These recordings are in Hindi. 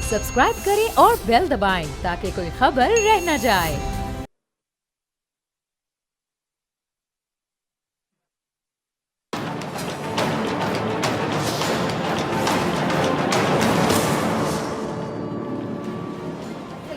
सब्सक्राइब करें और बेल दबाएं ताकि कोई खबर रह न जाए।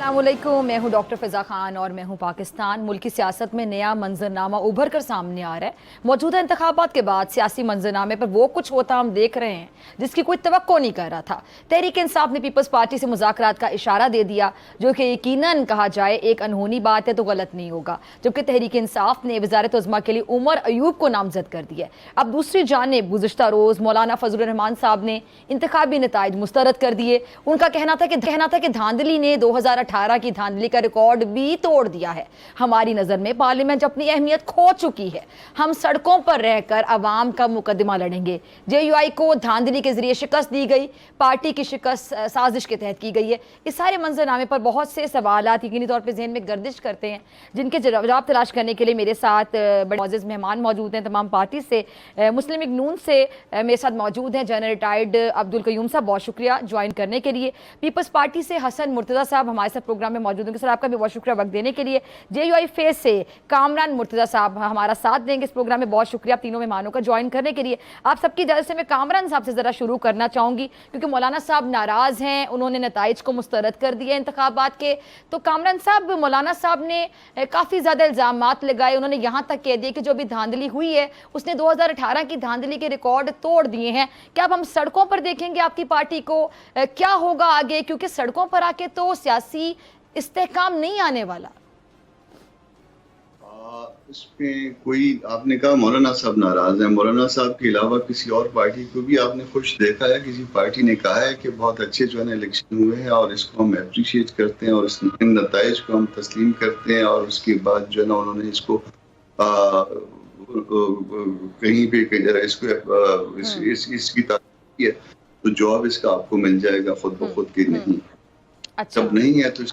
अस्सलामुअलैकुम, मैं हूं डॉक्टर फ़िज़ा खान और मैं हूं पाकिस्तान। मुल्क की सियासत में नया मंजरनामा उभर कर सामने आ रहा है। मौजूदा इंतखाबात के बाद सियासी मंजरनामे पर वो कुछ होता हम देख रहे हैं जिसकी कोई तवक्को नहीं कर रहा था। तहरीक इंसाफ ने पीपल्स पार्टी से मुज़ाकरात का इशारा दे दिया, जो कि यकीनन कहा जाए एक अनहोनी बात है तो गलत नहीं होगा। जबकि तहरीक इंसाफ ने वज़ारत उज़्मा के लिए उमर अयूब को नामजद कर दिया। अब दूसरी जानिब गुज़िश्ता रोज़ मौलाना फजलुर रहमान साहब ने इंतखाबी नताइज मुस्तरद कर दिए। उनका कहना था कि धांधली ने 2018 की धांधली का रिकॉर्ड भी तोड़ दिया है। हमारी नजर में पार्लियामेंट अपनी अहमियत खो चुकी है। हम सड़कों पर रहकर अवाम का मुकदमा लड़ेंगे। JUI को धांधली के जरिए शिकस्त दी गई, पार्टी की शिकस्त साजिश के तहत की गई है। इस सारे मंजरनामे पर बहुत से सवालात यकीनी तौर पर जहन में गर्दिश करते हैं, जिनके जवाब तलाश करने के लिए मेरे साथ बड़े मोअज़्ज़ज़ मेहमान मौजूद हैं। तमाम पार्टी से, मुस्लिम लीग नून से मेरे साथ मौजूद हैं जनरल रिटायर्ड अब्दुल कयूम साहब, बहुत शुक्रिया ज्वाइन करने के लिए। पीपल्स पार्टी से हसन मुर्तज़ा साहब हमारे साथ प्रोग्राम में मौजूद होंगे। सर, आपका भी बहुत शुक्रिया वक्त देने के लिए। JUI फेस से कामरान मुर्तज़ा साहब हमारा साथ देंगे इस प्रोग्राम में। बहुत शुक्रिया आप तीनों मेहमानों का ज्वाइन करने के लिए। आप सबकी इजाज़त से मैं कामरान साहब से ज़रा शुरू करना चाहूँगी, क्योंकि मौलाना साहब नाराज़ हैं, उन्होंने नताइज को मुस्तरद कर दिया इंतखाबात के। तो कामरान साहब, मौलाना साहब ने काफ़ी ज़्यादा इल्ज़ामात लगाए। उन्होंने यहाँ तक कह दिया कि जो भी धांधली हुई है उसने 2018 की धांधली के रिकॉर्ड तोड़ दिए हैं। क्या अब हम सड़कों पर देखेंगे आपकी पार्टी को? क्या होगा आगे? क्योंकि सड़कों पर आके तो सियासी इस्तेहकाम नहीं आने वाला। इसमें कोई, आपने कहा मौलाना साहब नाराज हैं। मौलाना साहब के अलावा किसी और पार्टी को भी आपने खुश देखा है? किसी पार्टी ने कहा है कि बहुत अच्छे जो है इलेक्शन हुए हैं और इसको हम अप्रिशिएट करते हैं और इन नताइज को हम तस्लीम करते हैं, और उसके बाद जो है ना उन्होंने इसको कहीं पे इसको इसकी तारीफ की है? तो जवाब इसका आपको मिल जाएगा खुद ब खुद कि नहीं। अच्छा। जब नहीं है तो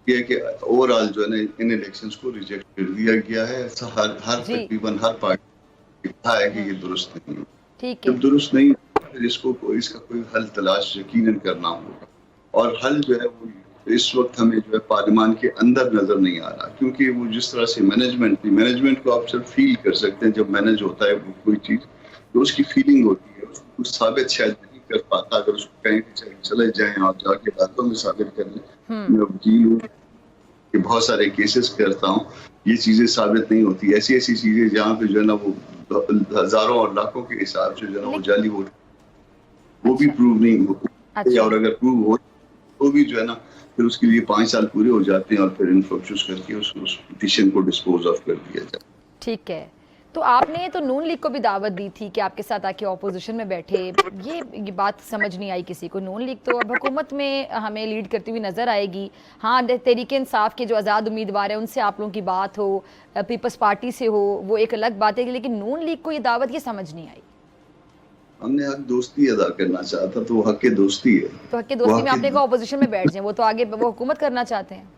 ये कि ओवरऑल जो है ना इन इलेक्शंस को रिजेक्ट कर दिया गया है। हर तकरीबन हर पार्टी कहा है कि ये दुरुस्त नहीं है। ठीक है। जब दुरुस्त नहीं फिर इसका कोई हल तलाश यकीनन करना होगा, और हल जो है वो इस वक्त हमें जो है पार्लियामान के अंदर नजर नहीं आ रहा, क्योंकि वो जिस तरह से मैनेजमेंट को आप सिर्फ फील कर सकते हैं। जब मैनेज होता है कोई चीज तो उसकी फीलिंग होती है, उसको कुछ साबित शायद नहीं कर पाता। अगर उसको कहें कि चले जाएं और जाके रातों में साबित कर लें। मैं वकील हूँ कि बहुत सारे केसेस करता हूँ, ये चीजें साबित नहीं होती। ऐसी चीजें जहाँ पे जो है ना वो हजारों और लाखों के हिसाब से जो है ना वो जाली वोट वो भी प्रूव नहीं होती। अच्छा। और अगर प्रूव हो तो भी जो है ना फिर उसके लिए 5 साल पूरे हो जाते हैं और फिर इन्फोर्स करके उस पिटीशन को डिस्पोज ऑफ कर दिया जाए। ठीक है। तो आपने तो नून लीग को भी दावत दी थी कि आपके साथ आके ऑपोजिशन में बैठे। ये बात समझ नहीं आई किसी को। नून लीग तो अब हुकूमत में हमें लीड करती हुई नज़र आएगी। हाँ, तहरीक इंसाफ के जो आज़ाद उम्मीदवार हैं उनसे आप लोगों की बात हो, पीपल्स पार्टी से हो, वो एक अलग बात है, लेकिन नून लीग को ये दावत ये समझ नहीं आई। हमने हक दोस्ती अदा करना चाहता तो वो हक के दोस्ती है। तो हक के दोस्ती में आपने कहा ऑपोजिशन में बैठ जाए, वो तो आगे वो हुकूमत करना चाहते हैं।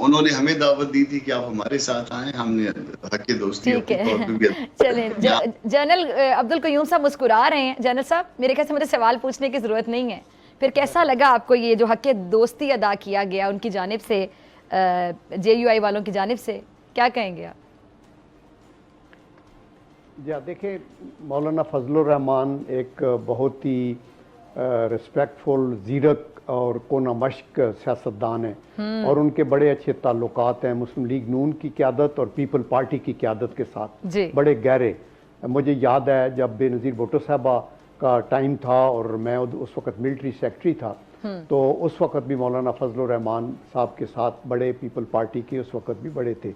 उन्होंने हमें दावत दी थी कि आप हमारे साथ आए, हमने हक की दोस्ती। ठीक है। चलें, जनरल अब्दुल कयूम साहब मुस्कुरा रहे हैं। जनरल साहब, मेरे ख्याल से मुझे सवाल पूछने की ज़रूरत नहीं है। फिर कैसा लगा आपको ये जो हक की दोस्ती अदा किया गया उनकी जानिब से, JUI वालों की जानिब से? क्या कहेंगे आप? जी देखिए, मौलाना फजलुर रहमान एक बहुत ही रिस्पेक्टफुल, जीरक और कोना मश्क सियासतदान है, और उनके बड़े अच्छे ताल्लुकात हैं मुस्लिम लीग नून की क़यादत और पीपल पार्टी की क़यादत के साथ, बड़े गहरे। मुझे याद है जब बेनज़ीर भुट्टो साहबा का टाइम था और मैं उस वक़्त मिलिट्री सेक्रेटरी था, तो उस वक़्त भी मौलाना फजलुर रहमान साहब के साथ बड़े पीपल पार्टी के उस वक़्त भी बड़े थे।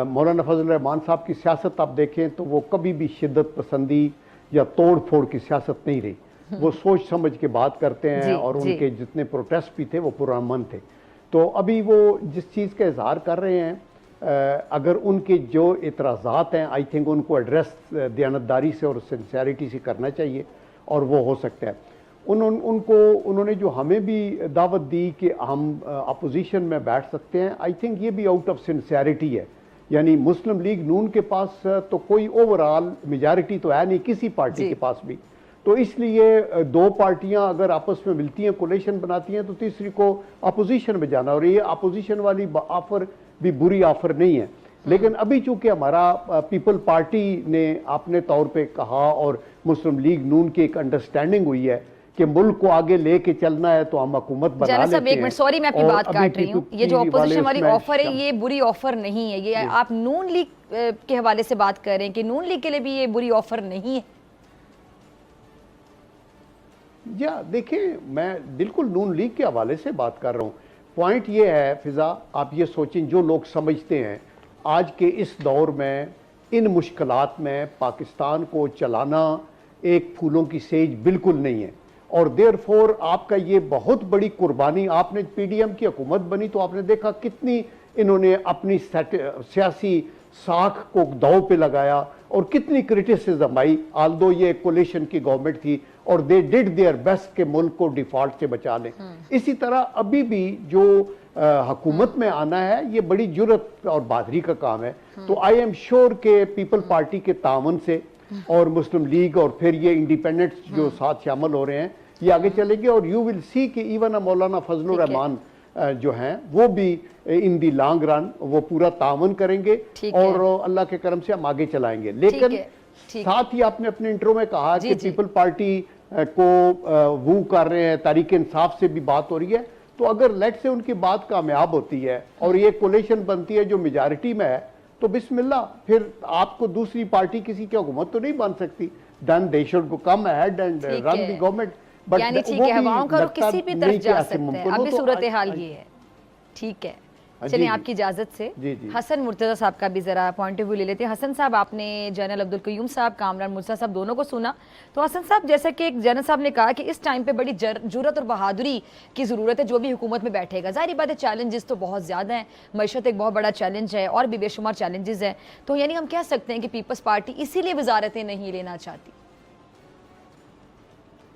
मौलाना फजलुर रहमान साहब की सियासत आप देखें तो वो कभी भी शिद्दत पसंदी या तोड़ फोड़ की सियासत नहीं रही। वो सोच समझ के बात करते हैं, और उनके जितने प्रोटेस्ट भी थे वो पुरअमन थे। तो अभी वो जिस चीज़ का इजहार कर रहे हैं, अगर उनके जो इतराज़ात हैं, आई थिंक उनको एड्रेस दयानतदारी से और सिंसियरिटी से करना चाहिए, और वो हो सकता है। उन्होंने जो हमें भी दावत दी कि हम अपोजिशन में बैठ सकते हैं, आई थिंक ये भी आउट ऑफ सिंसियरिटी है। यानी मुस्लिम लीग नून के पास तो कोई ओवरऑल मेजॉरिटी तो है नहीं किसी पार्टी के पास भी, तो इसलिए दो पार्टियां अगर आपस में मिलती हैं, कोलेशन बनाती हैं, तो तीसरी को अपोजिशन में जाना, और ये अपोजिशन वाली ऑफर भी बुरी ऑफर नहीं है। लेकिन अभी चूंकि हमारा पीपल पार्टी ने अपने तौर पे कहा और मुस्लिम लीग नून की एक अंडरस्टैंडिंग हुई है कि मुल्क को आगे लेके चलना है तो हम हुकूमत बना लेते हैं। एक मिनट, सॉरी मैं आपकी बात काट रही हूँ, ये जो अपोजिशन वाली ऑफर है ये बुरी ऑफर नहीं है, ये आप नून लीग के हवाले से बात कर रहे हैं कि नून लीग के लिए भी ये बुरी ऑफर नहीं है? या देखिए, मैं बिल्कुल नून लीग के हवाले से बात कर रहा हूँ। पॉइंट ये है फिजा, आप ये सोचें, जो लोग समझते हैं आज के इस दौर में इन मुश्किलात में पाकिस्तान को चलाना एक फूलों की सेज बिल्कुल नहीं है, और देयरफॉर आपका ये बहुत बड़ी कुर्बानी, आपने पीडीएम की हुकूमत बनी तो आपने देखा कितनी इन्होंने अपनी सियासी साख को दांव पे लगाया और कितनी क्रिटिसिज्म आई, आल्दो ये कोलिशन की गवर्नमेंट थी और दे डिड देयर बेस्ट के मुल्क को डिफॉल्ट से बचा लें। इसी तरह अभी भी जो हुकूमत में आना है ये बड़ी जुर्रत और बहादुरी का काम है। तो आई एम श्योर के पीपल पार्टी के तावन से और मुस्लिम लीग और फिर ये इंडिपेंडेंट्स जो साथ शामिल हो रहे हैं ये आगे चलेंगे, और यू विल सी कि इवन मौलाना फजलुर रहमान जो हैं वो भी इन दी लॉन्ग रन वो पूरा तावन करेंगे और अल्लाह के करम से हम आगे चलाएंगे। लेकिन साथ ही आपने अपने इंट्रो में कहा कि पीपल पार्टी को वो कर रहे हैं, तहरीक इंसाफ से भी बात हो रही है, तो अगर लेट से उनकी बात कामयाब होती है और ये कोलिशन बनती है जो मेजॉरिटी में है तो बिस्मिल्लाह, फिर आपको दूसरी पार्टी किसी की हुकूमत तो नहीं बन सकती। Then they should come ahead and run the government. यानी ठीक है, हवाओं का रुख किसी भी तरफ जा सकते हैं, अभी सूरत हाल ये है। ठीक है, चलिए आपकी इजाजत से हसन मुर्तजा साहब का भी जरा पॉइंट ऑफ व्यू ले लेते हैं। हसन साहब, आपने जनरल अब्दुल कयूम साहब, कामरान मुर्तजा साहब दोनों को सुना, तो हसन साहब जैसे कि एक जनरल साहब ने कहा कि इस टाइम पे बड़ी जुर्रत और बहादुरी की ज़रूरत है जो भी हुकूमत में बैठेगा। ज़ाहिर बात है चैलेंजेस तो बहुत ज़्यादा हैं, मईशत एक बहुत बड़ा चैलेंज है और भी बेशुमार चैलेंजेस हैं, तो यानी हम कह सकते हैं कि पीपल्स पार्टी इसीलिए वजारतें नहीं लेना चाहती।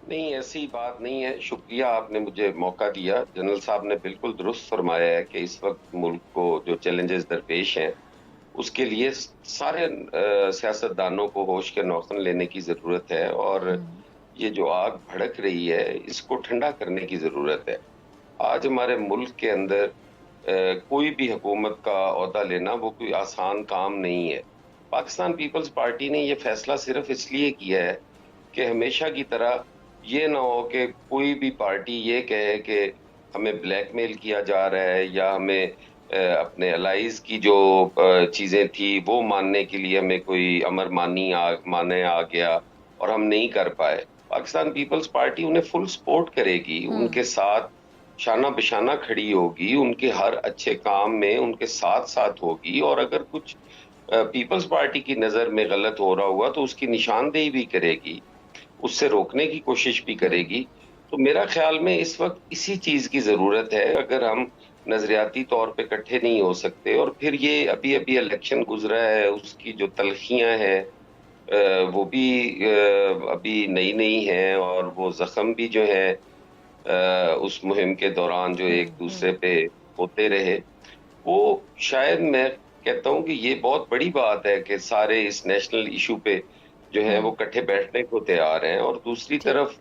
नहीं, ऐसी बात नहीं है। शुक्रिया, आपने मुझे मौका दिया। जनरल साहब ने बिल्कुल दुरुस्त फरमाया है कि इस वक्त मुल्क को जो चैलेंजेस दरपेश हैं उसके लिए सारे सियासतदानों को होश के नौखन लेने की ज़रूरत है, और ये जो आग भड़क रही है इसको ठंडा करने की ज़रूरत है। आज हमारे मुल्क के अंदर कोई भी हुकूमत का ओहदा लेना वो कोई आसान काम नहीं है। पाकिस्तान पीपल्स पार्टी ने ये फैसला सिर्फ इसलिए किया है कि हमेशा की तरह ये ना हो कि कोई भी पार्टी ये कहे कि हमें ब्लैकमेल किया जा रहा है या हमें अपने अलाइज की जो चीज़ें थी वो मानने के लिए हमें कोई अमर माने आ गया और हम नहीं कर पाए। पाकिस्तान पीपल्स पार्टी उन्हें फुल सपोर्ट करेगी, उनके साथ शाना बशाना खड़ी होगी, उनके हर अच्छे काम में उनके साथ साथ होगी, और अगर कुछ पीपल्स पार्टी की नज़र में गलत हो रहा हुआ तो उसकी निशानदेही भी करेगी, उससे रोकने की कोशिश भी करेगी। तो मेरा ख्याल में इस वक्त इसी चीज़ की ज़रूरत है। अगर हम नज़रियाती तौर पे इकट्ठे नहीं हो सकते, और फिर ये अभी इलेक्शन गुजरा है उसकी जो तलखियाँ हैं वो भी अभी नई नई हैं, और वो ज़ख्म भी जो है उस मुहिम के दौरान जो एक दूसरे पे होते रहे, वो शायद मैं कहता हूँ कि ये बहुत बड़ी बात है कि सारे इस नेशनल इशू पे जो है वो इकट्ठे बैठने को तैयार हैं। और दूसरी तरफ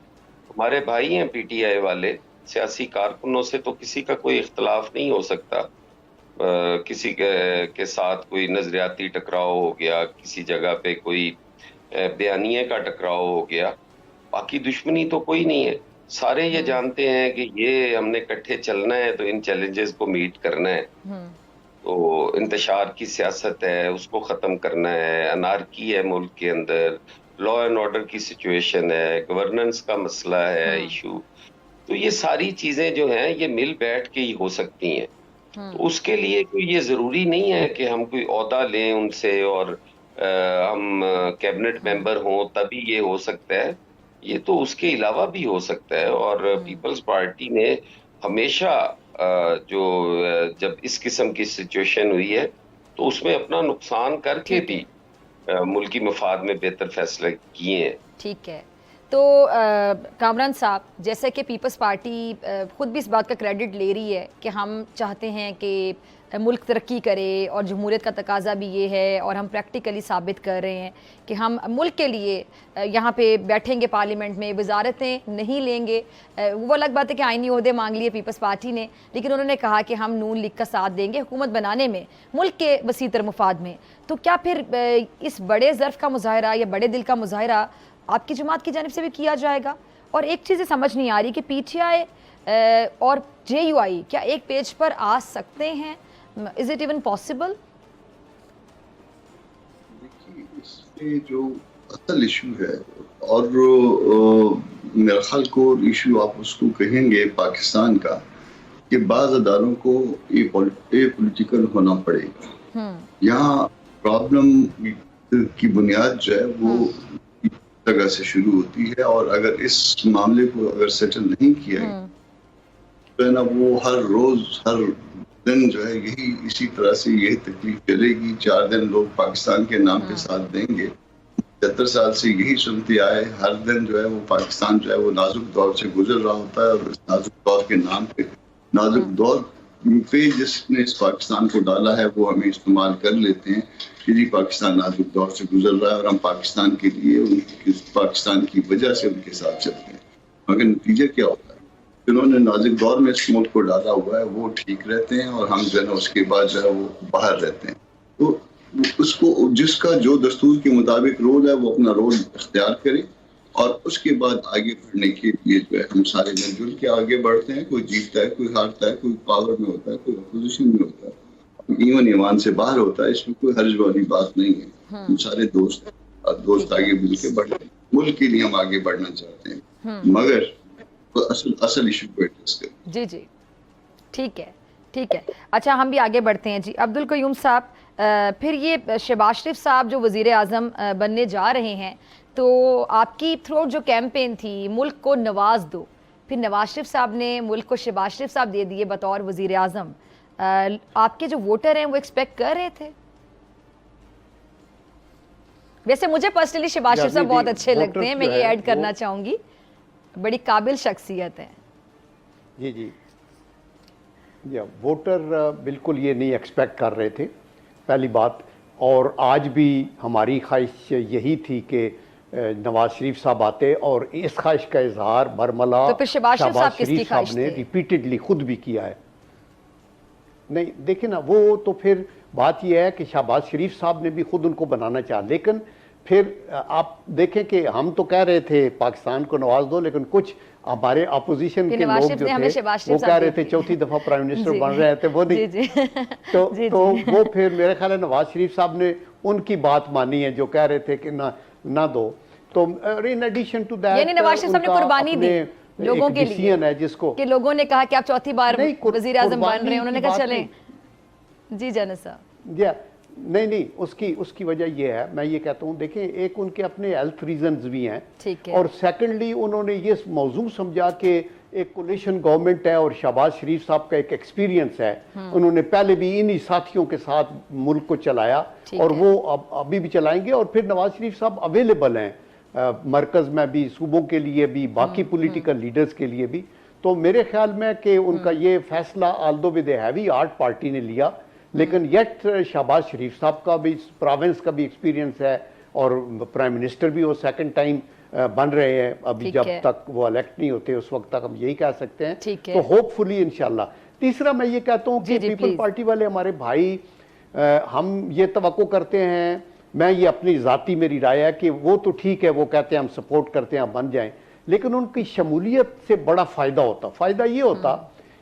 हमारे भाई हैं पीटीआई वाले, सियासी कारकुनों से तो किसी का कोई इख्तलाफ नहीं हो सकता, किसी के साथ कोई नजरियाती टकराव हो गया, किसी जगह पे कोई बयानिए का टकराव हो गया, बाकी दुश्मनी तो कोई नहीं है। सारे ये जानते हैं कि ये हमने इकट्ठे चलना है तो इन चैलेंजेस को मीट करना है। तो इंतशार की सियासत है उसको ख़त्म करना है, अनारकी है मुल्क के अंदर, लॉ एंड ऑर्डर की सिचुएशन है, गवर्नेंस का मसला है इशू, तो ये सारी चीज़ें जो हैं ये मिल बैठ के ही हो सकती हैं। तो उसके लिए कोई ये ज़रूरी नहीं है कि हम कोई ओहदा लें उनसे और हम कैबिनेट मेंबर हों तभी ये हो सकता है, ये तो उसके अलावा भी हो सकता है। और पीपल्स पार्टी ने हमेशा जो जब इस किस्म की सिचुएशन हुई है तो उसमें अपना नुकसान करके भी मुल्की मफाद में बेहतर फैसले किए हैं। ठीक है, तो कामरान साहब, जैसे कि पीपल्स पार्टी ख़ुद भी इस बात का क्रेडिट ले रही है कि हम चाहते हैं कि मुल्क तरक्की करे और जमहूरियत का तकाजा भी ये है, और हम प्रैक्टिकली साबित कर रहे हैं कि हम मुल्क के लिए यहाँ पे बैठेंगे पार्लियामेंट में, वजारतें नहीं लेंगे। वो अलग बात है कि आइनी ओहदे मांग लिए पीपल्स पार्टी ने, लेकिन उन्होंने कहा कि हम नून लीग का साथ देंगे हुकूमत बनाने में, मुल्क के वसीतर मुफाद में। तो क्या फिर इस बड़े ज़र्फ़ का मुजाहरा या बड़े दिल का मुजाहरा आपकी जमात की जानिब से भी किया जाएगा? और एक चीज़ समझ नहीं आ रही कि PTI और JUI क्या एक पेज पर आ सकते हैं? Is it even possible? देखिए, इसमें जो असल इशू है, और मेरा ख्याल को इशू आप उसको कहेंगे पाकिस्तान का, कि बाज़ अदारों को ये पॉलिटिकल होना पड़ेगा। यहाँ प्रॉब्लम की बुनियाद जो है वो जगह से शुरू होती है, और अगर इस मामले को अगर सेटल नहीं किया गया तो है ना, वो हर रोज हर दिन जो है यही इसी तरह से यही तकलीफ चलेगी। 4 दिन लोग पाकिस्तान के नाम के साथ देंगे। 70 साल से यही सुनते आए, हर दिन जो है वो पाकिस्तान जो है वो नाजुक दौर से गुजर रहा होता है, और इस नाजुक दौर के नाम पे, नाजुक दौर पे जिसने इस पाकिस्तान को डाला है, वो हमें इस्तेमाल कर लेते हैं कि जी पाकिस्तान नाजुक दौर से गुजर रहा है और हम पाकिस्तान के लिए, पाकिस्तान की वजह से उनके साथ चलते हैं। मगर नतीजा क्या होता है? जिन्होंने नाजुक दौर में इस मुल्क को डाला हुआ है वो ठीक रहते हैं, और हम जो है उसके बाद जो है वो बाहर रहते हैं। तो उसको जिसका जो दस्तूर के मुताबिक रोल है वो अपना रोल इख्तियार करे, और उसके बाद आगे बढ़ने के लिए जो है हम सारे मिलजुल के आगे बढ़ते हैं। कोई जीतता है, कोई हारता है, कोई पावर में होता है, कोई अपोजिशन में होता है, ईमान ईमान से बाहर होता है। इसमें कोई हर्ज वाली बात नहीं है। हम सारे दोस्त आगे मिल के बढ़ रहे हैं, मुल्क के लिए हम आगे बढ़ना चाहते हैं, मगर तो असल इशू को एड्रेस करें। जी जी, ठीक है, ठीक है। अच्छा, हम भी आगे बढ़ते हैं जी। अब्दुल क़य्यूम साहब, फिर ये शहबाज शरीफ साहब जो वज़ीर आज़म बनने जा रहे हैं, तो आपकी थ्रू जो कैंपेन थी मुल्क को नवाज दो, फिर नवाज शरीफ साहब ने मुल्क को शहबाज शरीफ साहब दे दिए बतौर वज़ीर आज़म। आपके जो वोटर हैं वो एक्सपेक्ट कर रहे थे? वैसे मुझे पर्सनली शहबाज शरीफ साहब बहुत अच्छे लगते हैं, मैं ये ऐड करना चाहूँगी, बड़ी काबिल शख्सियत है। जी जी, या वोटर बिल्कुल ये नहीं एक्सपेक्ट कर रहे थे, पहली बात। और आज भी हमारी ख्वाहिश यही थी कि नवाज शरीफ साहब आते, और इस ख्वाहिश का इजहार बरमला तो फिर शहबाज शरीफ साहब ने रिपीटेडली खुद भी किया है। नहीं देखिए ना, वो तो फिर बात यह है कि शहबाज शरीफ साहब ने भी खुद उनको बनाना चाहा, लेकिन फिर आप देखें कि हम तो कह रहे थे पाकिस्तान को नवाज दो, लेकिन कुछ हमारे अपोजिशन के लोग जो थे वो कह रहे थे चौथी दफा प्राइम मिनिस्टर बन रहे थे, वो नहीं। तो वो फिर मेरे ख्याल है नवाज शरीफ साहब ने उनकी बात मानी है, जो कह रहे थे कि ना दो। तो इन एडिशन टू दैट, यानी नवाज शरीफ साहब ने कुर्बानी दी लोगों के लिए है, जिसको कि लोगों ने कहा कि आप चौथी बार वजीर आजम बन रहे हैं, उन्होंने कहा चलें। जी जाना साहब, नहीं, उसकी वजह यह है, मैं ये कहता हूँ, देखें, एक उनके अपने हेल्थ रीजंस भी हैं, और सेकंडली उन्होंने ये मौजू समझा कि एक कोलिशन गवर्नमेंट है और शहबाज शरीफ साहब का एक एक्सपीरियंस है, उन्होंने पहले भी इन्हीं साथियों के साथ मुल्क को चलाया और वो अभी भी चलाएंगे। और फिर नवाज शरीफ साहब अवेलेबल हैं मरकज़ में भी, सूबों के लिए भी, बाकी पॉलिटिकल लीडर्स के लिए भी। तो मेरे ख्याल में कि उनका ये फैसला Aldous with heavy art party ने लिया, लेकिन येट शहबाज शरीफ साहब का भी प्रोविंस का भी एक्सपीरियंस है, और प्राइम मिनिस्टर भी वो सेकंड टाइम बन रहे हैं अभी, जब तक वो इलेक्ट नहीं होते उस वक्त तक हम यही कह सकते हैं। तो होपफुली इंशाल्लाह। तीसरा मैं ये कहता हूँ कि पीपल पार्टी वाले हमारे भाई, हम ये तवक्को करते हैं, मैं ये अपनी ज़ाती मेरी राय है कि वो तो ठीक है, वो कहते हैं हम सपोर्ट करते हैं, हम बन जाएं, लेकिन उनकी शमूलियत से बड़ा फ़ायदा होता। फ़ायदा ये होता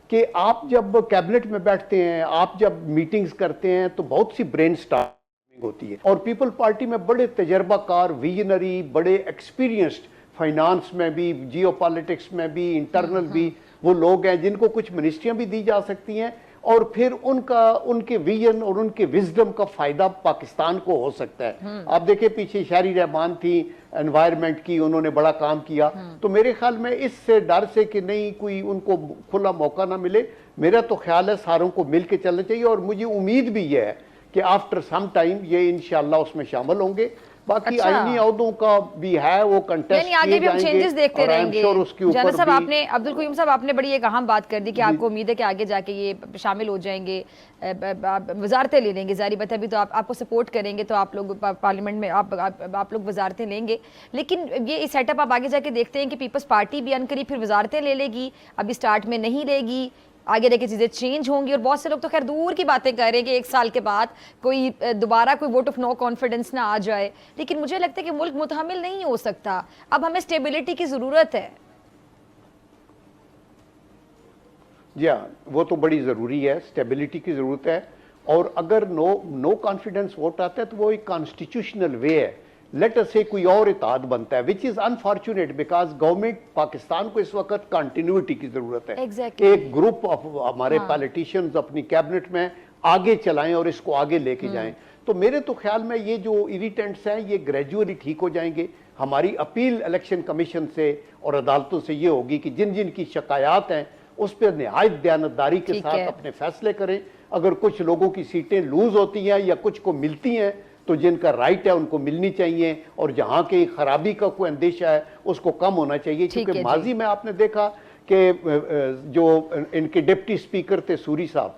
कि आप जब कैबिनेट में बैठते हैं, आप जब मीटिंग्स करते हैं, तो बहुत सी ब्रेन स्टॉर्मिंग होती है, और पीपल पार्टी में बड़े तजर्बाकार, विजनरी, बड़े एक्सपीरियंस्ड, फाइनेंस में भी, जियो पॉलिटिक्स में भी, इंटरनल भी वो लोग हैं जिनको कुछ मिनिस्ट्रियां भी दी जा सकती हैं, और फिर उनके विजन और उनके विजडम का फायदा पाकिस्तान को हो सकता है। आप देखिए, पीछे शारी रहमान थी एनवायरनमेंट की, उन्होंने बड़ा काम किया। तो मेरे ख्याल में इससे डर से कि नहीं कोई उनको खुला मौका ना मिले, मेरा तो ख्याल है सारों को मिल के चलना चाहिए, और मुझे उम्मीद भी यह है कि आफ्टर सम टाइम ये इंशाल्लाह उसमें शामिल होंगे। बाकी अच्छा। आईनी ओहदों का भी है, वो कंटेस्ट यानी आगे भी हम चेंजेस देखते रहेंगे। उसके जनरल ऊपर साहब भी आपने, अब्दुल कयूम साहब आपने बड़ी एक अहम बात कर दी कि आपको उम्मीद है कि आगे जाके ये शामिल हो जाएंगे, वजारतें ले लेंगे। जारी बात है अभी तो आपको सपोर्ट करेंगे तो आप लोग पार्लियामेंट में आप लोग वजारतें लेंगे, लेकिन ये सेटअप आप आगे जाके देखते हैं कि पीपल्स पार्टी भी अनकरीब फिर वजारतें ले लेगी, अभी स्टार्ट में नहीं लेगी, आगे जाके चीज़ें चेंज होंगी। और बहुत से लोग तो खैर दूर की बातें कर रहे हैं कि 1 साल के बाद कोई दोबारा कोई वोट ऑफ नो कॉन्फिडेंस ना आ जाए, लेकिन मुझे लगता है कि मुल्क मुतहमिल नहीं हो सकता, अब हमें स्टेबिलिटी की ज़रूरत है। जी हाँ, वो तो बड़ी ज़रूरी है, स्टेबिलिटी की ज़रूरत है। और अगर नो कॉन्फिडेंस वोट आता है तो वो एक कॉन्स्टिट्यूशनल वे है, लेट अस से कोई और इत्तेहाद बनता है, which is unfortunate because government Pakistan को इस वक्त कंटिन्यूटी की ज़रूरत है। Exactly. एक ग्रुप ऑफ हमारे पॉलिटिशियंस अपनी कैबिनेट में आगे चलाएं और इसको आगे लेके जाएं। तो मेरे तो ख्याल में ये जो इरिटेंट्स हैं ये ग्रेजुअली ठीक हो जाएंगे। हमारी अपील इलेक्शन कमीशन से और अदालतों से ये होगी कि जिन जिन की शिकायत हैं उस पर निहायत दयानतदारी के साथ अपने फैसले करें। अगर कुछ लोगों की सीटें लूज होती हैं या कुछ को मिलती हैं तो जिनका राइट है उनको मिलनी चाहिए, और जहां की खराबी का कोई अंदेशा है उसको कम होना चाहिए। क्योंकि माजी में आपने देखा कि जो इनके डिप्टी स्पीकर थे सूरी साहब,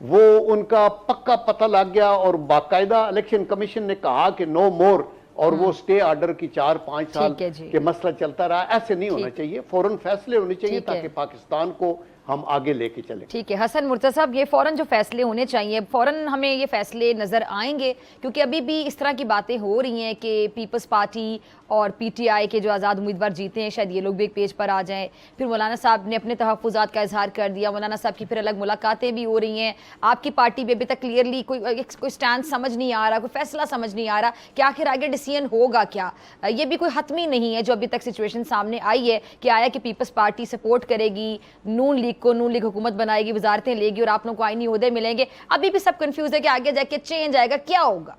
वो उनका पक्का पता लग गया और बाकायदा इलेक्शन कमीशन ने कहा कि नो मोर, और वो स्टे ऑर्डर की 4-5 साल के मसला चलता रहा। ऐसे नहीं होना चाहिए, फौरन फैसले होने चाहिए ताकि पाकिस्तान को हम आगे लेके चले। ठीक है हसन मुर्तज़ा साहब, ये फ़ौरन जो फैसले होने चाहिए, फ़ौरन हमें ये फैसले नज़र आएंगे, क्योंकि अभी भी इस तरह की बातें हो रही हैं कि पीपल्स पार्टी और पीटीआई के जो आज़ाद उम्मीदवार जीते हैं शायद ये लोग भी एक पेज पर आ जाएं। फिर मौलाना साहब ने अपने तहफ़्फ़ुज़ात का इजहार कर दिया, मौलाना साहब की फिर अलग मुलाकातें भी हो रही हैं। आपकी पार्टी भी अभी तक क्लियरली कोई स्टैंड समझ नहीं आ रहा, कोई फैसला समझ नहीं आ रहा कि आखिर आगे डिसीजन होगा क्या। ये भी कोई हतमी नहीं है जो अभी तक सिचुएशन सामने आई है कि आया कि पीपल्स पार्टी सपोर्ट करेगी नून लीग को, नून लीग हुकूमत बनाएगी, वजारतें लेगी और आप लोगों को आईनी ओहदे मिलेंगे। अभी भी सब कंफ्यूज है कि आगे जाके चेंज आएगा, क्या होगा।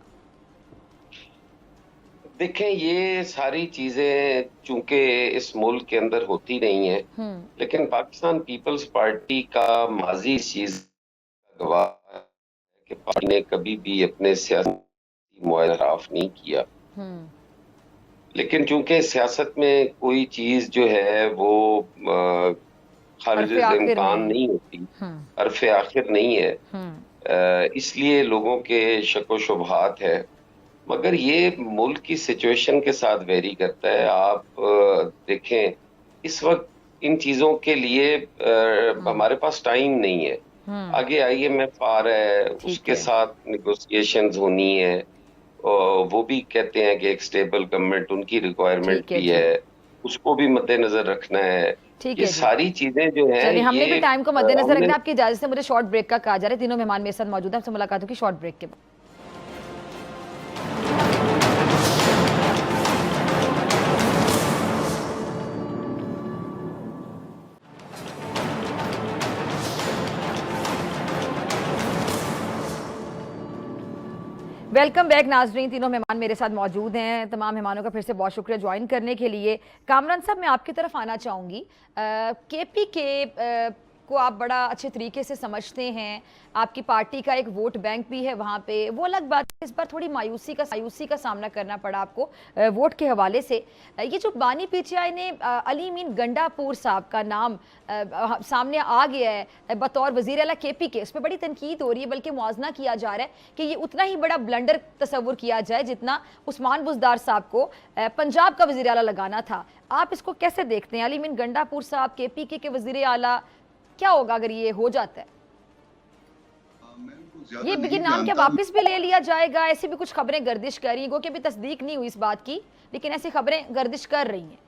देखें, ये सारी चीजें चूंकि इस मुल्क के अंदर होती नहीं है, लेकिन पाकिस्तान पीपल्स पार्टी का माजी इस चीज का गवाह है कि पार्टी ने कभी भी अपने सियासी मुआहदा खिलाफ नहीं किया। लेकिन चूंकि सियासत में कोई चीज जो है वो खारिज इम्कान नहीं होती, हरफ आखिर नहीं है, इसलिए लोगों के शक व शुबहात है। मगर ये मुल्क की सिचुएशन के साथ वेरी करता है। आप देखें, इस वक्त इन चीजों के लिए हमारे पास टाइम नहीं है। आगे IMF आ रहा है, उसके साथ निगोशिएशंस होनी है, वो भी कहते हैं कि एक स्टेबल गवर्नमेंट उनकी रिक्वायरमेंट भी है, उसको भी मद्देनजर रखना है। ये सारी चीजें जो है, हमने भी टाइम को मद्देनजर रखना। आपकी इजाजत से मुझे शॉर्ट ब्रेक का कहा जा रहा है। तीनों मेहमान मेरे साथ मौजूद हैं, आपसे मुलाकात होगी शॉर्ट ब्रेक के बाद। वेलकम बैक नाजरीन, तीनों मेहमान मेरे साथ मौजूद हैं। तमाम मेहमानों का फिर से बहुत शुक्रिया ज्वाइन करने के लिए। कामरान साहब, मैं आपकी तरफ आना चाहूँगी। KPK को आप बड़ा अच्छे तरीके से समझते हैं, आपकी पार्टी का एक वोट बैंक भी है वहाँ पे, वो अलग बात है। इस बार थोड़ी मायूसी का सामना करना पड़ा आपको वोट के हवाले से। ये जो बानी PTI ने अली मीन गंडापुर साहब का नाम सामने आ गया है बतौर वज़ीर आला KPK, उस पर बड़ी तनकीद हो रही है, बल्कि मुआवजना किया जा रहा है कि ये उतना ही बड़ा ब्लंडर तस्वुर किया जाए जितना उस्मान बुज़दार साहब को पंजाब का वज़ीर आला लगाना था। आप इसको कैसे देखते हैं? अली मीन गंडापुर साहब KPK के वज़ीर आला, क्या होगा अगर ये हो जाता है? ये नाम क्या वापस भी ले लिया जाएगा? ऐसी भी कुछ खबरें गर्दिश कर रही हैं, कि अभी तस्दीक नहीं हुई इस बात की, लेकिन ऐसी खबरें गर्दिश कर रही हैं।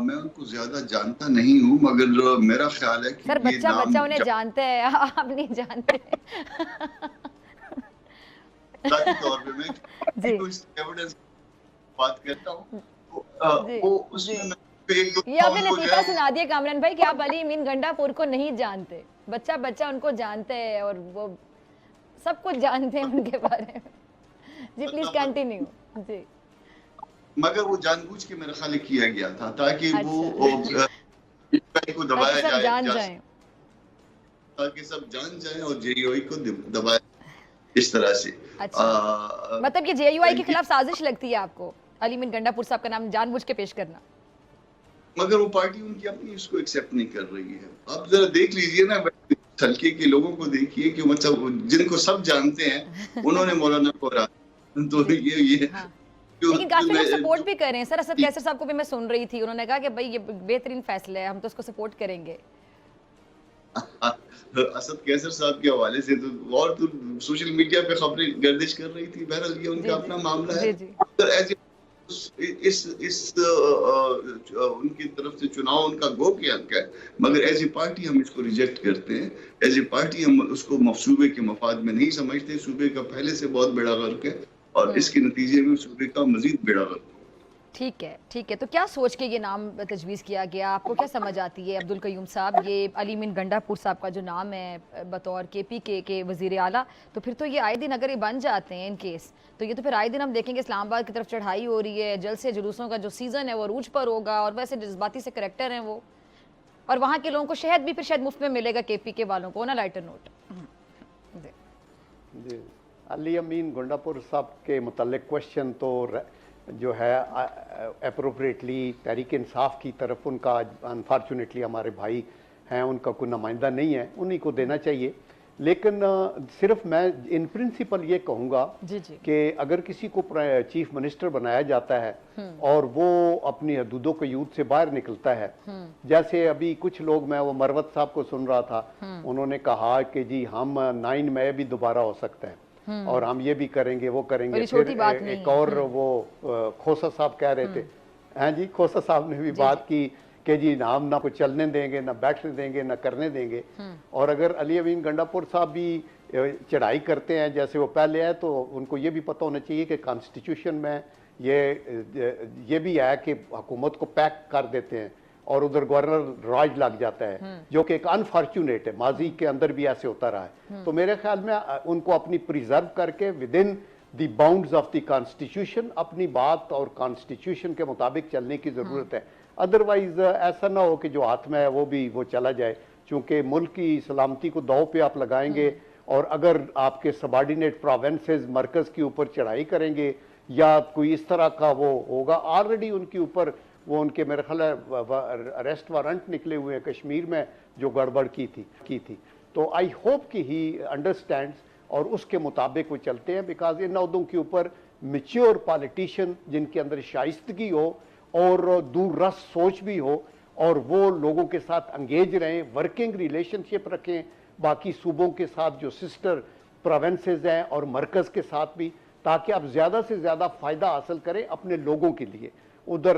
मैं उनको ज्यादा जानता नहीं हूँ, मगर मेरा ख्याल है कि सर बच्चा उन्हें जानते हैं, आप नहीं जानते। तौर पे मैं एविडेंस बात करता हूँ, वो उसमें ये आपने लतीफा सुना दिया कामरान भाई कि आप अली मीन गंडापुर को नहीं जानते। बच्चा उनको जानते हैं और वो सब कुछ जानते हैं उनके बारे में। जी प्लीज कंटिन्यू। जी, मगर वो जानबूझ के मेरे ख्याल किया गया था ताकि वो को दबाया जाए, जान जाए, ताकि सब जान जाए और JOI को दबाया। इस तरह से। अच्छा, मतलब ये JUI के खिलाफ साजिश लगती है आपको, अली मीन गंडापुर साहब का नाम जानबूझ के पेश करना? मगर वो पार्टी उनकी अपनी इसको एक्सेप्ट नहीं कर रही है। आप जरा देख लीजिए ना, हल्के के लोगों को देखिए कि मतलब जिनको सब जानते हैं उन्होंने मौलाना को हरा, तो ये हाँ। लेकिन काफी लोग सपोर्ट भी कर रहे हैं सर। असद कैसर साहब को भी मैं सुन रही थी, उन्होंने कहा कि भाई ये बेहतरीन फैसला है, हम तो उसको सपोर्ट करेंगे। असद कैसर साहब के हवाले से तो और तो सोशल मीडिया पे खबरें गर्दिश कर रही थी, बहरहाल ये उनका अपना मामला है। अगर ऐसे इस उनकी तरफ से चुनाव उनका गो के हक है, मगर एज ए पार्टी हम इसको रिजेक्ट करते हैं। एज ए पार्टी हम उसको सूबे के मफाद में नहीं समझते। सूबे का पहले से बहुत बड़ा गर्क है और इसके नतीजे में सूबे का मजीद बड़ा गर्क। ठीक है, ठीक है। तो क्या सोच के ये नाम तजवीज़ किया गया, आपको क्या समझ आती है अब्दुल कयूम साहब, ये अली मीन गंडापुर साहब का जो नाम है बतौर KPK के वज़ीर आला, तो फिर तो ये आए दिन अगर ये बन जाते हैं इन केस, तो ये तो फिर आए दिन हम देखेंगे इस्लामाबाद की तरफ चढ़ाई हो रही है, जल्द से जुलूसों का जो सीज़न है वो अरूज पर होगा, और वैसे जज्बाती से करैक्टर हैं वो, और वहाँ के लोगों को शहद भी फिर शायद मुफ्त में मिलेगा KPK वालों को ना। लाइटर नोट जी, अली अमीन गंडापुर साहब के मुतालिक क्वेश्चन तो जो है अप्रोप्रिएटली तहरीक इंसाफ की तरफ, उनका अनफॉर्चुनेटली हमारे भाई हैं, उनका कोई नुमाइंदा नहीं है, उन्हीं को देना चाहिए। लेकिन सिर्फ मैं इन प्रिंसिपल ये कहूँगा कि अगर किसी को चीफ मिनिस्टर बनाया जाता है और वो अपनी हदूदों के यूद से बाहर निकलता है, जैसे अभी कुछ लोग, मैं वो मरवत साहब को सुन रहा था, उन्होंने कहा कि जी हम 9 मई भी दोबारा हो सकता है और हम ये भी करेंगे वो करेंगे। फिर एक और वो खोसा साहब कह रहे थे, हैं जी, खोसा साहब ने भी बात की कि जी हम ना कुछ चलने देंगे, ना बैठने देंगे, ना करने देंगे। और अगर अली अमीन गंडापुर साहब भी चढ़ाई करते हैं जैसे वो पहले है, तो उनको ये भी पता होना चाहिए कि कॉन्स्टिट्यूशन में ये भी है कि हुकूमत को पैक कर देते हैं और उधर गवर्नर राज लग जाता है, जो कि एक अनफॉर्चुनेट है, माजी के अंदर भी ऐसे होता रहा है। तो मेरे ख्याल में उनको अपनी प्रिजर्व करके with in the bounds of the constitution अपनी बात और कॉन्स्टिट्यूशन के मुताबिक चलने की जरूरत है। अदरवाइज ऐसा ना हो कि जो हाथ में है वो चला जाए, चूंकि मुल्क की सलामती को दांव पे आप लगाएंगे और अगर आपके सबॉर्डिनेट प्रोविंसेस मरकज के ऊपर चढ़ाई करेंगे या कोई इस तरह का वो होगा, ऑलरेडी उनके ऊपर वो उनके मेरे ख्याल अरेस्ट वारंट निकले हुए हैं कश्मीर में जो गड़बड़ की थी। तो आई होप कि ही अंडरस्टैंड्स और उसके मुताबिक वो चलते हैं, बिकॉज इन अहदों के ऊपर मेच्योर पॉलिटिशियन जिनके अंदर शाइस्तगी हो और दूररस सोच भी हो और वो लोगों के साथ अंगेज रहें, वर्किंग रिलेशनशिप रखें बाकी सूबों के साथ जो सिस्टर प्रोविंसेस हैं और मरकज़ के साथ भी, ताकि आप ज़्यादा से ज़्यादा फ़ायदा हासिल करें अपने लोगों के लिए। उधर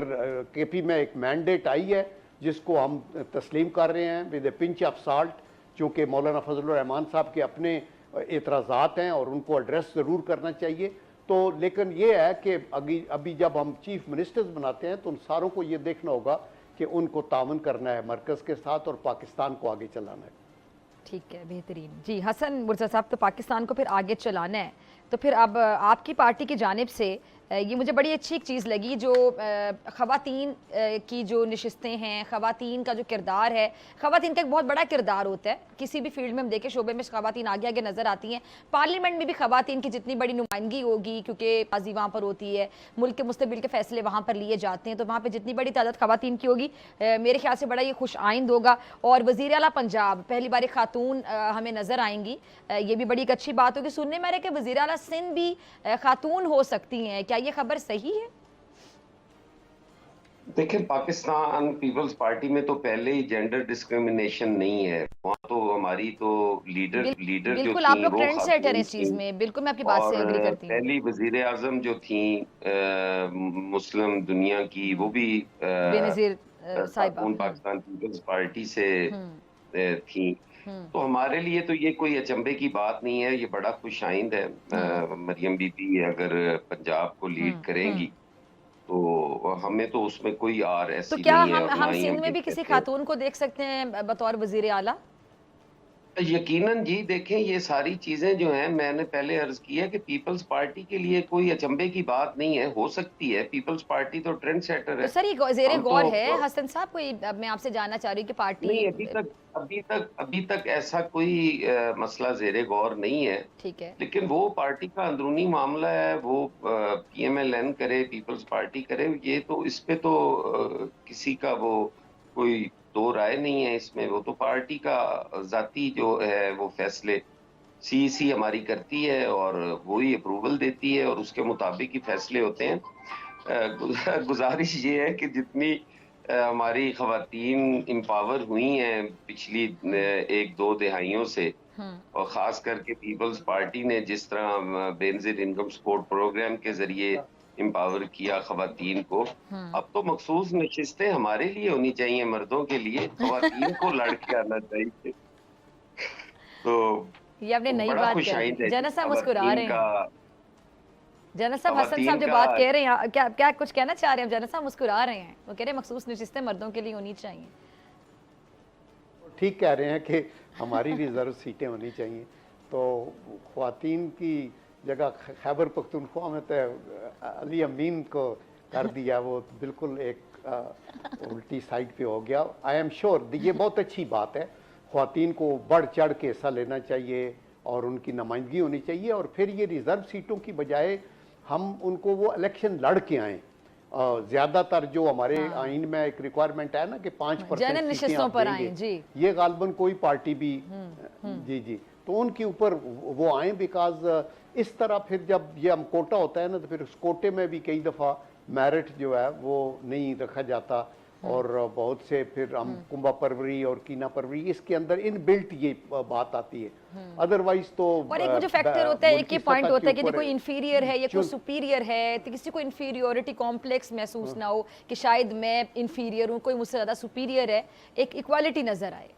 KP में एक मैंडेट आई है जिसको हम तस्लीम कर रहे हैं with A pinch of salt, चूँकि मौलाना फजलुर रहमान साहब के अपने एतराज़ात हैं और उनको एड्रेस ज़रूर करना चाहिए। तो लेकिन ये है कि अभी जब हम चीफ मिनिस्टर्स बनाते हैं तो उन सारों को ये देखना होगा कि उनको तावन करना है मरकज़ के साथ और पाकिस्तान को आगे चलाना है। ठीक है, बेहतरीन। जी हसन मुर्जा साहब, तो पाकिस्तान को फिर आगे चलाना है, तो फिर अब आपकी पार्टी की जानिब से ये मुझे बड़ी अच्छी एक चीज़ लगी, जो ख़वातीन की जो नशिस्तें हैं, ख़वातीन का जो किरदार है, ख़वातीन का एक बहुत बड़ा किरदार होता है किसी भी फील्ड में, हम देखें शोबे में ख़वातीन आगे आगे नज़र आती हैं। पार्लियामेंट में भी ख़वातीन की जितनी बड़ी नुमाइंदगी होगी, क्योंकि बाजी वहाँ पर होती है, मुल्क के मुस्तबिल के फ़ैसले वहाँ पर लिए जाते हैं, तो वहाँ पर जितनी बड़ी तादाद ख़वातीन की होगी मेरे ख्याल से बड़ा ये खुश आइंद होगा। और वज़ीर आला पंजाब पहली बार एक खातून हमें नज़र आएंगी, ये भी बड़ी एक अच्छी बात होगी। सुनने में आ रहा है कि वज़ीर आला सिंध भी खातून हो सकती हैं, क्या ये खबर सही है? देखिए, पाकिस्तान पीपल्स पार्टी में तो पहले ही जेंडर डिस्क्रिमिनेशन नहीं है, वहाँ तो हमारी तो लीडर जो बिल्कुल आप लोग ट्रेंड सेटर हैं इस चीज में, बिल्कुल मैं आपकी बात से एग्री करती हूँ। पहली वजीर आजम जो थी मुस्लिम दुनिया की, वो भी बेनज़ीर साहिबा पाकिस्तान पीपल्स पार्टी से थी। तो हमारे लिए तो ये कोई अचंभे की बात नहीं है, ये बड़ा खुशाइंद है। मरियम बीबी अगर पंजाब को लीड करेंगी तो हमें तो उसमें कोई आर ऐसी तो क्या नहीं है। हम सिंध में भी किसी खातून को देख सकते हैं बतौर वजीर आला? यकीनन जी, देखें ये सारी चीज़ें जो हैं, मैंने पहले अर्ज़ किया कि पीपल्स पार्टी के लिए कोई अचंभे की बात नहीं है, हो सकती है, पीपल्स पार्टी तो ट्रेंड सेटर तो है। सर ये ज़ेरे हम गौर है तो हसन साहब, कोई अब मैं आपसे जानना चाह रही हूँ कि नहीं, पार्टी अभी तक ऐसा कोई मसला ज़ेरे गौर नहीं है। ठीक है। लेकिन वो पार्टी का अंदरूनी मामला है, वो पीएमएलएन करे, पीपल्स पार्टी करे, ये तो इस पे तो किसी का वो कोई दो राय नहीं है इसमें। वो तो पार्टी का ज़ाती जो है वो फैसले सीईसी हमारी करती है और वो ही अप्रूवल देती है और उसके मुताबिक ही फैसले होते हैं। गुज़ारिश ये है कि जितनी हमारी ख़वातीन एम्पावर हुई हैं पिछली 1-2 दिहाइयों से, और ख़ास करके पीपल्स पार्टी ने जिस तरह बेनज़ीर इनकम सपोर्ट प्रोग्राम के ज़रिए एम्पावर किया ख़वातीन को, अब तो मखसूस नशिस्तें हमारे लिए होनी चाहिए, मर्दों के लिए, ख़वातीन को लड़ के आना चाहिए। तो ये आपने नई बड़ा बात खुशाइंद कही। है जनरल साहब मुस्कुरा ख़वातीन रहे हैं। का जनरल साहब, हसन ख़वातीन साहब जो का बात कह रहे हैं, क्या क्या कुछ कहना चाह रहे हैं? जनरल साहब मुस्कुरा रहे हैं, वो कह रहे हैं मखसूस नशिस्तें मर्दों के लिए होनी चाहिए। ठीक कह रहे हैं कि हमारी रिजर्व सीटें होनी चाहिए, तो ख्वातीन की जगह खैबर पख्तूनख्वा में तो अली अमीन को कर दिया, वो बिल्कुल एक उल्टी साइड पे हो गया। आई एम श्योर ये बहुत अच्छी बात है, ख्वातीन को बढ़ चढ़ के हिस्सा लेना चाहिए और उनकी नुमाइंदगी होनी चाहिए, और फिर ये रिजर्व सीटों की बजाय हम उनको वो इलेक्शन लड़ के आएँ। ज्यादातर जो हमारे आइन में एक रिक्वायरमेंट है ना कि 5% जनरल निशिस्तों पर आए जी, ये गालबन कोई पार्टी भी जी जी, तो उनके ऊपर वो आए, बिकॉज इस तरह फिर जब ये हम कोटा होता है ना, तो फिर उस कोटे में भी कई दफ़ा मेरिट जो है वो नहीं रखा जाता, और बहुत से फिर हम कुंभा परवरी और कीना परवरी इसके अंदर इन बिल्ट ये बात आती है। अदरवाइज तो और एक जो फैक्टर होता है, एक ये पॉइंट होता है कि कोई इंफीरियर है या कोई चुन- सुपीरियर है, तो किसी को इंफीरियोरिटी कॉम्प्लेक्स महसूस ना हो कि शायद मैं इंफीरियर हूँ, कोई मुझसे ज़्यादा सुपीरियर है, एक इक्वालिटी नजर आए।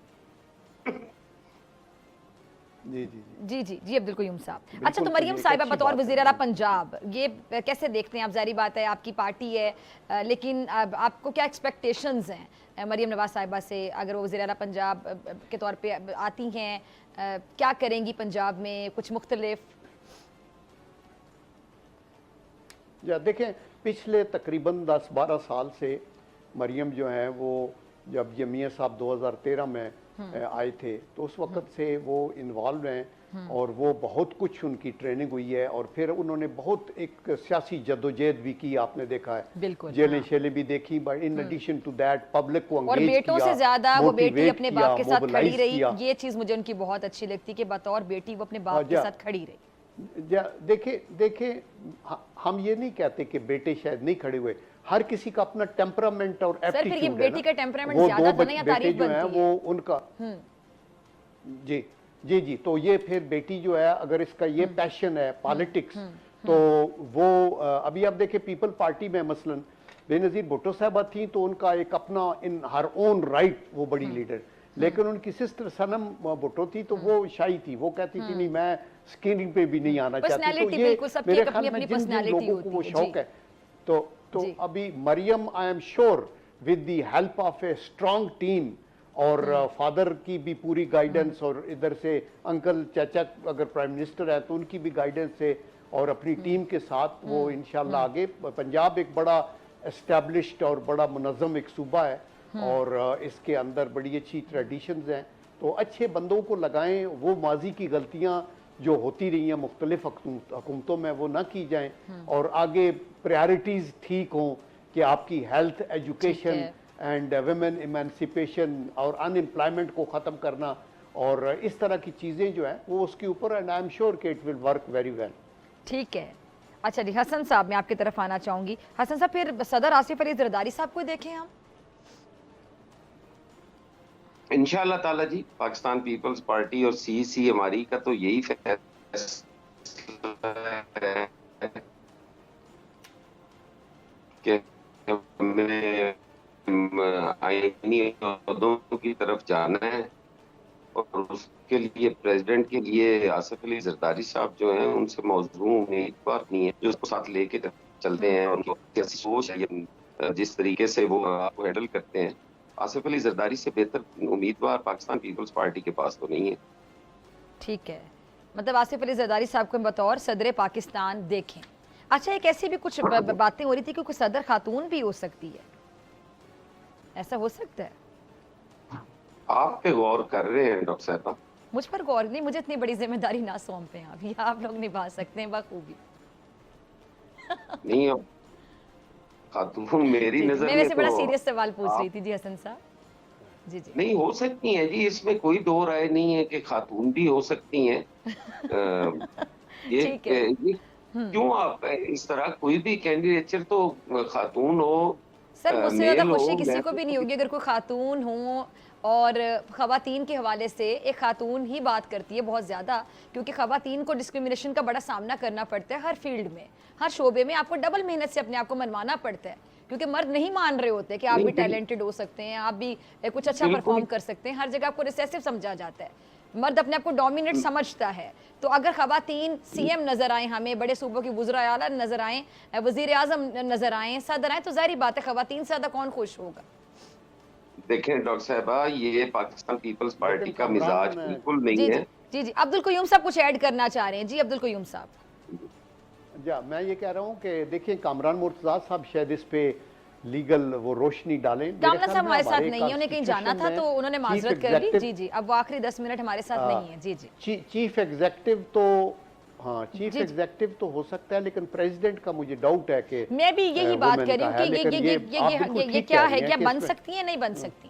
जी जी जी जी जी जी अब्दुल कयूम साहब। बिल्कुल, अच्छा, तो तो मरियम ये एक साहिबा अच्छी बतौर बात है। वज़ीर आला पंजाब ये कैसे देखते हैं आप? ज़ाहिर बात है आपकी पार्टी है, लेकिन अब आपको क्या एक्सपेक्टेशंस हैं मरियम नवाज साहिबा से, अगर वो वज़ीर आला पंजाब के तौर पे आती हैं, क्या करेंगी पंजाब में, कुछ मुख्तलिफ? या देखें, पिछले तकरीबन 10-12 साल से मरियम जो है वो, जब ये मियाँ साहब 2013 में आए थे, तो उस वक्त से वो इन्वॉल्व हैं, और वो बहुत कुछ उनकी ट्रेनिंग हुई है, और फिर उन्होंने बहुत एक सियासी जद्दोजहद भी की, आपने देखा है, बिल्कुल, जेलें शेलें भी देखी, but in addition to that public को और engage बेटों किया, से ज्यादा वो बेटी motivate अपने किया, बाप के साथ खड़ी mobilize रही, किया। ये चीज मुझे उनकी बहुत अच्छी लगती कि बतौर बेटी वो अपने बाप के साथ खड़ी रही। देखे हम ये नहीं कहते कि बेटे शायद नहीं खड़े हुए, हर किसी का अपना टेम्परामेंट और सर, फिर ये एप्टीट्यूड बेटी का टेम्परामेंट ज्यादा तो नहीं या तारीफ जो है बनती वो है? उनका जी जी जी, तो ये फिर बेटी जो है, अगर इसका ये पैशन है पॉलिटिक्स, तो वो अभी आप देखें पीपल पार्टी में मसलन बेनज़ीर भुट्टो साहबा थी, तो उनका एक अपना इन हर ओन राइट वो बड़ी लीडर, लेकिन उनकी सिस्टर सनम भुट्टो थी, तो वो शाई थी, वो कहती थी नहीं मैं स्क्रीनिंग पे भी नहीं आना चाहती। तो Personality ये बिल्कुल, सबकी मेरे एक ख्याल अपनी में अपनी जिन जिन personality लोगों को वो होती है, शौक जी। है, तो जी। अभी Maryam I am sure with the help of a strong team, और फादर की भी पूरी गाइडेंस, और इधर से अंकल चाचा अगर प्राइम मिनिस्टर है तो उनकी भी गाइडेंस से, और अपनी टीम के साथ वो इंशाल्लाह आगे, पंजाब एक बड़ा एस्टेब्लिश्ड और बड़ा मुनज़्ज़म एक सूबा है, और इसके अंदर बड़ी अच्छी ट्रेडिशंस हैं, तो अच्छे बंदों को लगाएं, वो माजी की गलतियां जो होती रही हैं मुख्तलिफ हुकूमतों में वो ना की जाएं, और आगे प्रायोरिटीज़ ठीक हों कि आपकी health, education and women emancipation और अनएम्प्लॉयमेंट को ख़त्म करना, और इस तरह की चीज़ें जो हैं वो उसके ऊपर, एंड आई एम श्योर कि it will work very well. ठीक है। अच्छा जी, हसन साहब मैं आपकी तरफ आना चाहूंगी। हसन साहब, फिर सदर आसिफ अली जरदारी साहब को देखें हम? इंशाअल्लाह ताला जी, पाकिस्तान पीपल्स पार्टी और सीईसी हमारी का तो यही फैसला है कि हमें आईनी ओहदों की तरफ जाना है, और उसके लिए प्रेसिडेंट के लिए आसिफ अली जरदारी साहब जो हैं उनसे मौजूद उम्मीदवार नहीं है जो उसको साथ लेके चलते हैं, और उनकी कैसी सोच है, जिस तरीके से वो आपको हैंडल करते हैं, आसिफ अली जरदारी से बेहतर उम्मीदवार पाकिस्तान पीपल्स पार्टी के पास तो नहीं है। ठीक है, मतलब आसिफ अली जरदारी साहब को बतौर सदर पाकिस्तान देखें। अच्छा, एक ऐसी भी कुछ बातें हो रही थी कि कोई सदर खातून भी हो सकती है, ऐसा हो सकता है? आप पे गौर कर रहे हैं डॉक्टर साहब? मुझ पर गौर नहीं, मुझे इतनी बड़ी जिम्मेदारी ना सौंपें आप, ये आप लोग निभा सकते हैं बखूबी। नहीं, अब खातून मेरी नजर मैं में वैसे बड़ा तो सीरियस सवाल पूछ रही थी जी हसन साहब। जी जी नहीं हो सकती हैं जी, इसमें कोई दो राय नहीं है कि खातून भी हो सकती हैं। ये ठीक है। ये क्यों आप इस तरह, कोई भी कैंडिडेचर तो खातून हो, सर मुझसे ज़्यादा मेल हो, खुशी किसी मैं को भी नहीं होगी अगर कोई खातून हो, और ख़वातीन के हवाले से एक खातून ही बात करती है बहुत ज़्यादा, क्योंकि ख़वातीन को डिस्क्रिमिनेशन का बड़ा सामना करना पड़ता है हर फील्ड में, हर शोबे में आपको डबल मेहनत से अपने आप को मनवाना पड़ता है, क्योंकि मर्द नहीं मान रहे होते कि आप भी टैलेंटेड हो सकते हैं, आप भी कुछ अच्छा परफॉर्म कर सकते हैं, हर जगह आपको रिसेसिव समझा जाता है, मर्द अपने आप को डोमिनेट समझता है। तो अगर ख़वातीन सीएम नज़र आए, हमें बड़े सूबों की वज़ीर आला नज़र आएँ, वज़ीर आज़म नज़र आएँ, सदर आएँ, तो ज़ाहिर बात है ख़वातीन से ज़्यादा कौन खुश होगा? देखें डॉक्टर साहबा, ये पाकिस्तान पीपल्स पार्टी का मिजाज बिल्कुल नहीं जी है। जी जी, अब्दुल कयूम साहब कुछ ऐड करना चाह रहे हैं। जी अब्दुल कयूम साहब। जा मैं ये कह रहा हूँ कि देखिए, कामरान मुर्तज़ा साहब शायद इस पे लीगल वो रोशनी डालें। मेरे कामना ख्याल साहब में हमारे साथ हमारे नहीं है, उन्हें कहीं जाना था कॉन्स्टिट्यूशन तो में उन्होंने चीफ माजरत कर ली। एग्जेक्टिव- जी जी, अब वो आखिरी 10 मिनट हमारे साथ नहीं है। जी जी चीफ एग्जेक्टिव तो, हाँ चीफ जी। एग्जेक्टिव तो हो सकता है, लेकिन प्रेसिडेंट का मुझे डाउट है कि मैं भी यही बात वुमेन कर रही का हूँ है, कि लेकिन आप बिल्कुल ये ठीक क्या कह है, रही हैं क्या कि बन इसमें- सकती है, नहीं बन सकती?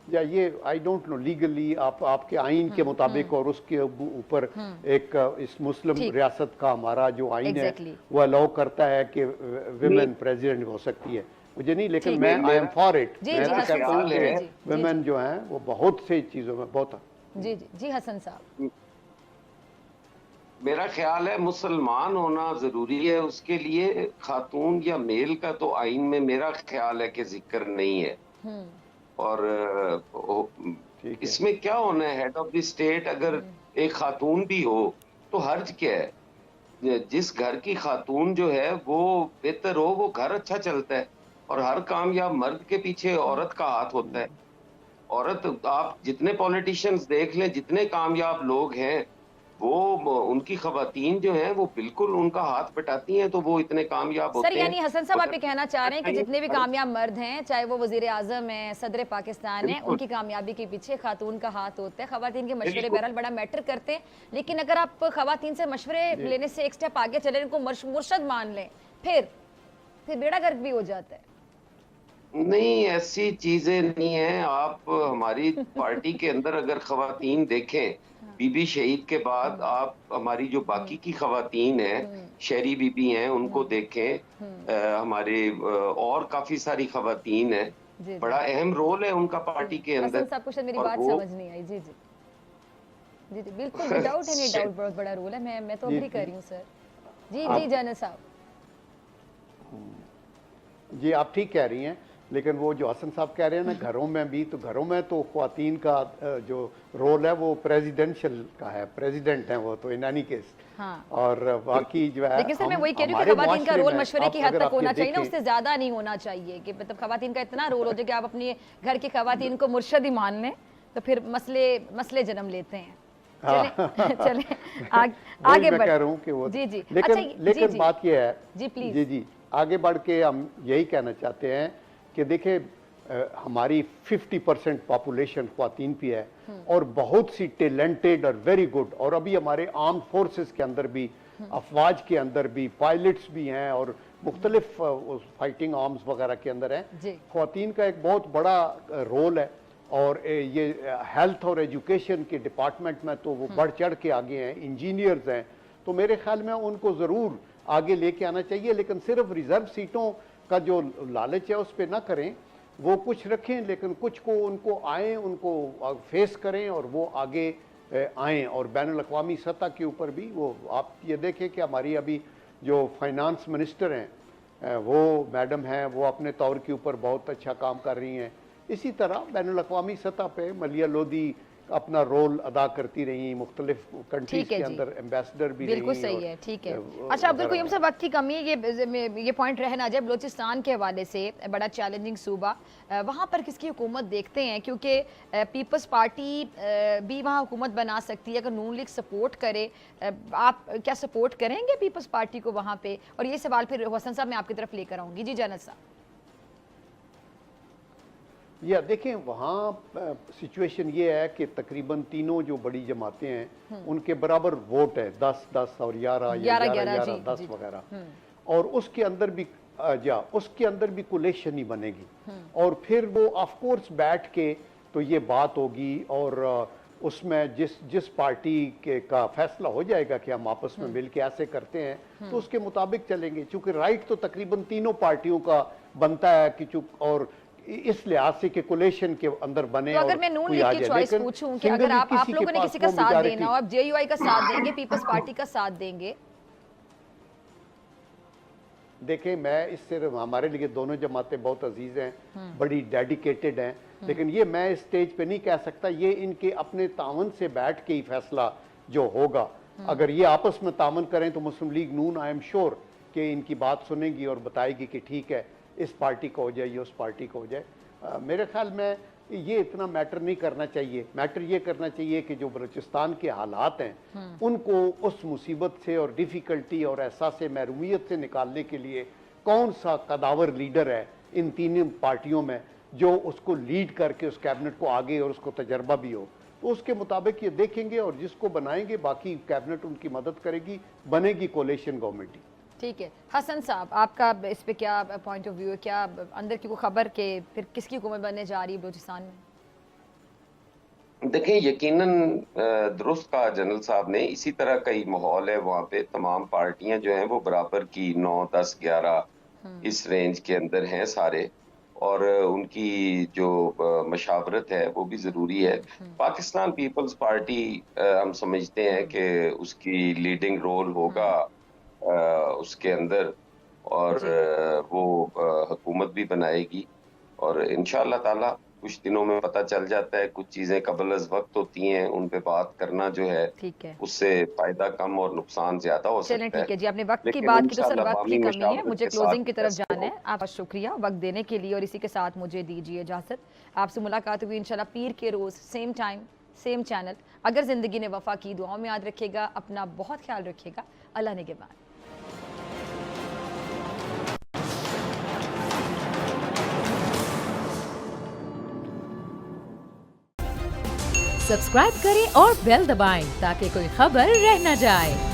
या ये आई डोंट नो लीगली आपके आइन के मुताबिक और उसके ऊपर एक इस मुस्लिम ठीक। रियासत का हमारा जो आइन Exactly. है वो अलाउ करता है कि विमेन प्रेसिडेंट हो सकती है। मुझे नहीं, लेकिन ठीक। मैं आई एम फॉर इट। जी, मैं जी, तो हसन कहता हूँ साहब, कि जी, जी, जी, विमेन जो हैं वो बहुत सी चीज़ों में बहुत जी जी जी हसन साहब। मेरा ख्याल है मुसलमान होना जरूरी है, उसके लिए खातून या मेल का तो आइन में मेरा ख्याल है कि जिक्र नहीं है। और ठीक है। इसमें क्या होना है, हेड ऑफ द स्टेट अगर एक खातून भी हो तो हर्ज क्या है? जिस घर की खातून जो है वो बेहतर हो, वो घर अच्छा चलता है, और हर कामयाब मर्द के पीछे औरत का हाथ होता है। औरत, आप जितने पॉलिटिशियंस देख लें, जितने कामयाब लोग हैं, वो उनकी खवातीन जो हैं वो बिल्कुल उनका हाथ बटाती हैं, तो वो इतने कामयाब सर होते हैं। यानी हसन साहब आप ये कहना चाह रहे हैं कि जितने भी कामयाब मर्द हैं, चाहे वो वजीर आजम है, सदर पाकिस्तान है, बिल्कुल। उनकी कामयाबी के पीछे खातून का हाथ होता है। खवातीन के मशवरे बिल्कुल। बहरहाल बड़ा मैटर करते हैं, लेकिन अगर आप खवातीन से मशवरे लेने से एक स्टेप आगे चले, उनको मुर्शद मान लें, फिर बेड़ा गर्क भी हो जाता है। नहीं, ऐसी चीजें नहीं है। आप हमारी पार्टी के अंदर अगर खवातीन देखें, बीबी शहीद के बाद आप हमारी जो बाकी की खवातीन हैं, शहरी बीबी हैं, उनको देखें, हमारे और काफी सारी खवातीन हैं, जी, जी। बड़ा अहम रोल है उनका पार्टी के हसन अंदर। साहब को शायद मेरी और बात वो- समझ नहीं आई। जी जी जी जी, बिल्कुल विदाउट एनी डाउट बहुत बड़ा रोल है। मैं तो जी, अग्री जी। कर रही हूँ सर। जी आप- जी जानत साहब। जी आप ठीक कह रही हैं, लेकिन वो जो हसन साहब कह रहे हैं ना, घरों में भी, तो घरों में तो ख्वातीन का जो रोल है वो प्रेसिडेंशियल का है, प्रेसिडेंट है वो तो इन एनी केस। हाँ। और बाकी जो है, लेकिन सर मैं हम- वही कह रही हूँ कि हमारे खवातीन का मुआशरे रोल में मशवरे की हद अगर तक आप ये होना चाहिए ना, देखें- उससे ज्यादा नहीं होना चाहिए कि मतलब खवातीन का इतना रोल हो जाए कि आप अपनी घर की खवातीन को मुर्शद ही मान लें, तो फिर मसले जन्म लेते हैं। चले चले वही आगे मैं बढ़ कह रहा हूँ कि वो, जी जी लेकिन अच्छा, जी, बात ये है, जी, प्लीज। जी जी आगे बढ़ के हम यही कहना चाहते हैं कि देखिए, हमारी 50% पॉपुलेशन ख्वातीन भी है, और बहुत सी टैलेंटेड और वेरी गुड, और अभी हमारे आर्म फोर्सेस के अंदर भी, अफवाज के अंदर भी पायलट्स भी हैं, और मुख्तलिफ फाइटिंग आर्म्स वगैरह के अंदर हैं। जी। ख्वातीन का एक बहुत बड़ा रोल है, और ये हेल्थ और एजुकेशन के डिपार्टमेंट में तो वो बढ़ चढ़ के आगे हैं, इंजीनियर्स हैं, तो मेरे ख्याल में उनको ज़रूर आगे लेके आना चाहिए। लेकिन सिर्फ रिजर्व सीटों का जो लालच है उस पर ना करें, वो कुछ रखें, लेकिन कुछ को उनको आए, उनको फेस करें, और वो आगे आएँ, और बैनुल अक़वामी सतह के ऊपर भी वो, आप ये देखें कि हमारी अभी जो फाइनेंस मिनिस्टर हैं वो मैडम हैं, वो अपने तौर के ऊपर बहुत अच्छा काम कर रही हैं। इसी तरह बैनुल अक़वामी सतह पे मलिया लोधी अपना रोल अदा करती रही, मुख्तलिफ कंट्रीज ठीक है के जी। अंदर एम्बेसडर भी रही। बिल्कुल सही और, है, ठीक है। वो अच्छा अब्दुल वगैरह क़य्यूम साहब, वक्त की कमी है, ये पॉइंट रह ना जाए, बलूचिस्तान के हवाले से बड़ा चैलेंजिंग सूबा, वहाँ पर किसकी हुकूमत देखते हैं? क्योंकि पीपल्स पार्टी भी वहाँ हुकूमत बना सकती है अगर नून लीग सपोर्ट करे। आप क्या सपोर्ट करेंगे पीपल्स पार्टी को वहाँ पे? और ये सवाल फिर हसन साहब मैं आपकी तरफ लेकर आऊँगी। जी जनरल साहब। या देखें, वहाँ सिचुएशन ये है कि तकरीबन तीनों जो बड़ी जमातें हैं उनके बराबर वोट है, 10-10 और 11-11, 10 वगैरह, और उसके अंदर भी उसके अंदर भी कोलेशन ही बनेगी। और फिर वो ऑफ कोर्स बैठ के तो ये बात होगी, और उसमें जिस पार्टी के का फैसला हो जाएगा कि हम आपस में मिल के ऐसे करते हैं तो उसके मुताबिक चलेंगे। चूंकि राइट तो तकरीबन तीनों पार्टियों का बनता है कि और इस लिहाज से कोलेशन के अंदर बने। तो अगर और मैं नून कोई लीग आ की जाए, चॉइस लेकिन पूछूं कि सिंगल अगर आप किसी लोगों ने पास किसी का वो साथ majority- देना हो, आप जेयूआई का साथ देंगे, पीपल्स पार्टी का साथ देंगे? देखें, मैं इससे हमारे लिए दोनों जमातें बहुत अजीज हैं, बड़ी डेडिकेटेड हैं, लेकिन ये मैं इस स्टेज पे नहीं कह सकता। ये इनके अपने तावन से बैठ के ही फैसला जो होगा। अगर ये आपस में तावन करें तो मुस्लिम लीग नून आई एम श्योर कि इनकी बात सुनेगी और बताएगी कि ठीक है, इस पार्टी को हो जाए या उस पार्टी को हो जाए। मेरे ख्याल में ये इतना मैटर नहीं करना चाहिए। मैटर ये करना चाहिए कि जो बलूचिस्तान के हालात हैं उनको उस मुसीबत से और डिफ़िकल्टी और एहसास महरूमियत से निकालने के लिए कौन सा कदावर लीडर है इन तीनों पार्टियों में जो उसको लीड करके उस कैबिनेट को आगे और उसको तजर्बा भी हो, तो उसके मुताबिक ये देखेंगे और जिसको बनाएंगे बाकी कैबिनेट उनकी मदद करेगी, बनेगी कोलेशन गवर्नमेंट। ठीक है। हसन साहब, आपका इस पे क्या पॉइंट ऑफ व्यू है? क्या अंदर की कोई खबर के फिर किसकी हुकूमत बनने जा रही है बलूचिस्तान में? देखिए, यकीनन दुरुस्त कहा जनरल साहब ने। इसी तरह का ही माहौल है वहाँ पे। तमाम पार्टियां जो हैं वो बराबर की 9, 10, 11 इस रेंज के अंदर हैं सारे, और उनकी जो मशावरत है वो भी ज़रूरी है। पाकिस्तान पीपल्स पार्टी हम समझते हैं कि उसकी लीडिंग रोल होगा उसके अंदर, और वो हुकूमत भी बनाएगी, और इंशाअल्लाह ताला कुछ दिनों में पता चल जाता है। कुछ चीजें कबल अज़ वक्त होती हैं, उन पे बात करना जो है ठीक है, उससे फायदा कम और नुकसान ज्यादा हो सकता है। चलें ठीक है जी, आपने वक्त की लेकिन बात की तो सर इंशाअल्लाह वक्त की अवामी कमी है, मशावरत मुझे के क्लोजिंग साथ की तरफ ऐसे जाना है। होगा। आपका शुक्रिया वक्त देने के लिए, और इसी के साथ मुझे दीजिए इजाजत। आपसे मुलाकात हुई इंशाल्लाह पीर के रोज, सेम टाइम सेम चैनल। अगर जिंदगी ने वफा की, दुआओं में याद रखिएगा, अपना बहुत ख्याल रखिएगा। अल्लाह निगहबान। सब्सक्राइब करें और बेल दबाएं ताकि कोई खबर रह न जाए।